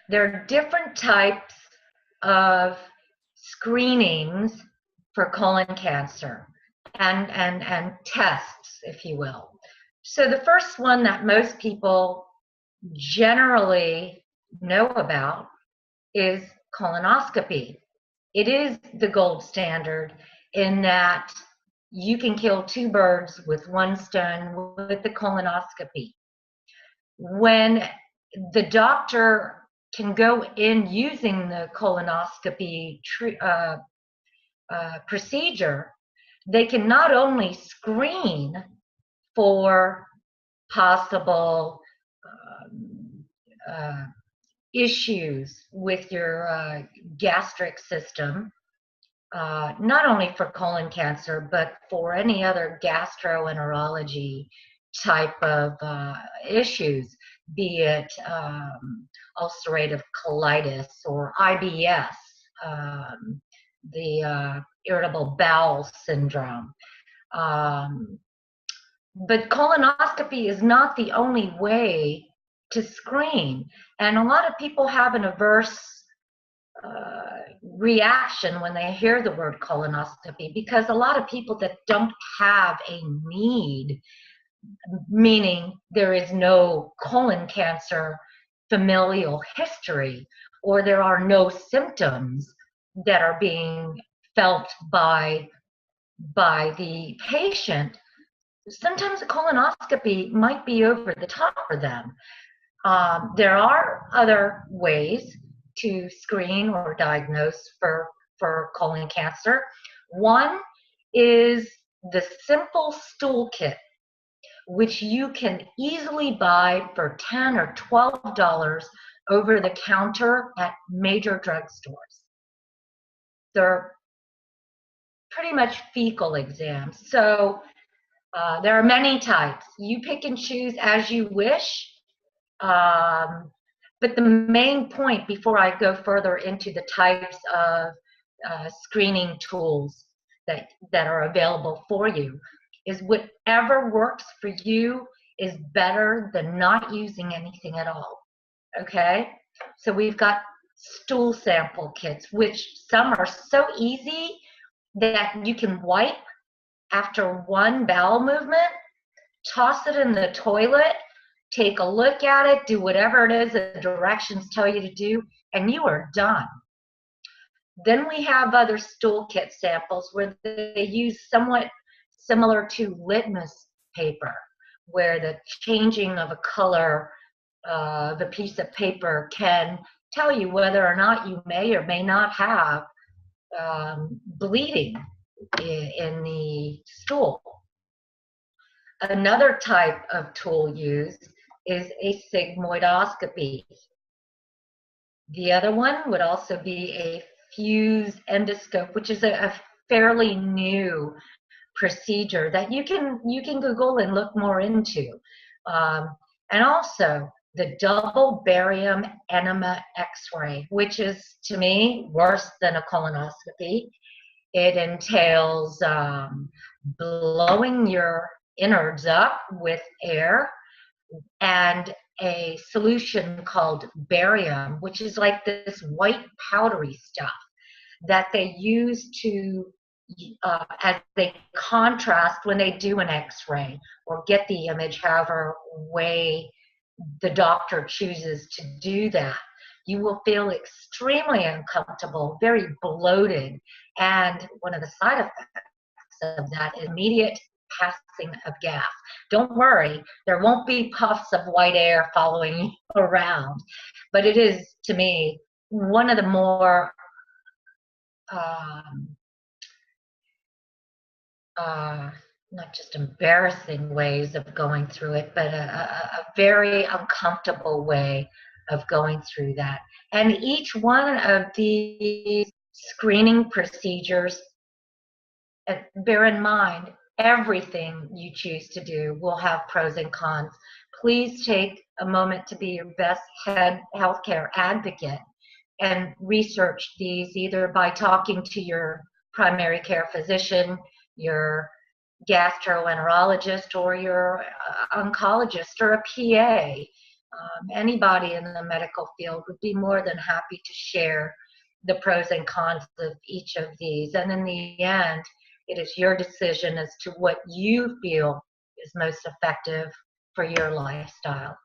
There are different types of screenings for colon cancer and tests, if you will. So the first one that most people generally know about is colonoscopy. It is the gold standard in that you can kill two birds with one stone with the colonoscopy. When the doctor can go in using the colonoscopy procedure, they can not only screen for possible issues with your gastric system, not only for colon cancer, but for any other gastroenterology type of issues, be it ulcerative colitis or IBS, the irritable bowel syndrome. But colonoscopy is not the only way to screen. And a lot of people have an adverse reaction when they hear the word colonoscopy, because a lot of people that don't have a need, meaning there is no colon cancer familial history, or there are no symptoms that are being felt by the patient, sometimes a colonoscopy might be over the top for them. There are other ways to screen or diagnose for colon cancer. One is the simple stool kit, which you can easily buy for $10 or $12 over the counter at major drugstores. They're pretty much fecal exams. So there are many types. You pick and choose as you wish. But the main point, before I go further into the types of screening tools that are available for you, is whatever works for you is better than not using anything at all. Okay? So we've got stool sample kits, which some are so easy that you can wipe after one bowel movement, toss it in the toilet, take a look at it, do whatever it is the directions tell you to do, and you are done. Then we have other stool kit samples where they use somewhat similar to litmus paper, where the changing of a color of a piece of paper can tell you whether or not you may or may not have bleeding in the stool. Another type of tool used is a sigmoidoscopy. The other one would also be a fused endoscope, which is a fairly new procedure that you can Google and look more into. And also the double barium enema X-ray, which is, to me, worse than a colonoscopy. It entails blowing your innards up with air and a solution called barium, which is like this white powdery stuff that they use to as they contrast when they do an X-ray or get the image, however way the doctor chooses to do that. You will feel extremely uncomfortable, very bloated, and one of the side effects of that is immediate passing of gas. Don't worry, there won't be puffs of white air following you around, but it is, to me, one of the more not just embarrassing ways of going through it, but a very uncomfortable way of going through that. And each one of these screening procedures, bear in mind, everything you choose to do will have pros and cons. Please take a moment to be your best healthcare advocate and research these either by talking to your primary care physician, your gastroenterologist, or your oncologist or a PA. Anybody in the medical field would be more than happy to share the pros and cons of each of these. And in the end, it is your decision as to what you feel is most effective for your lifestyle.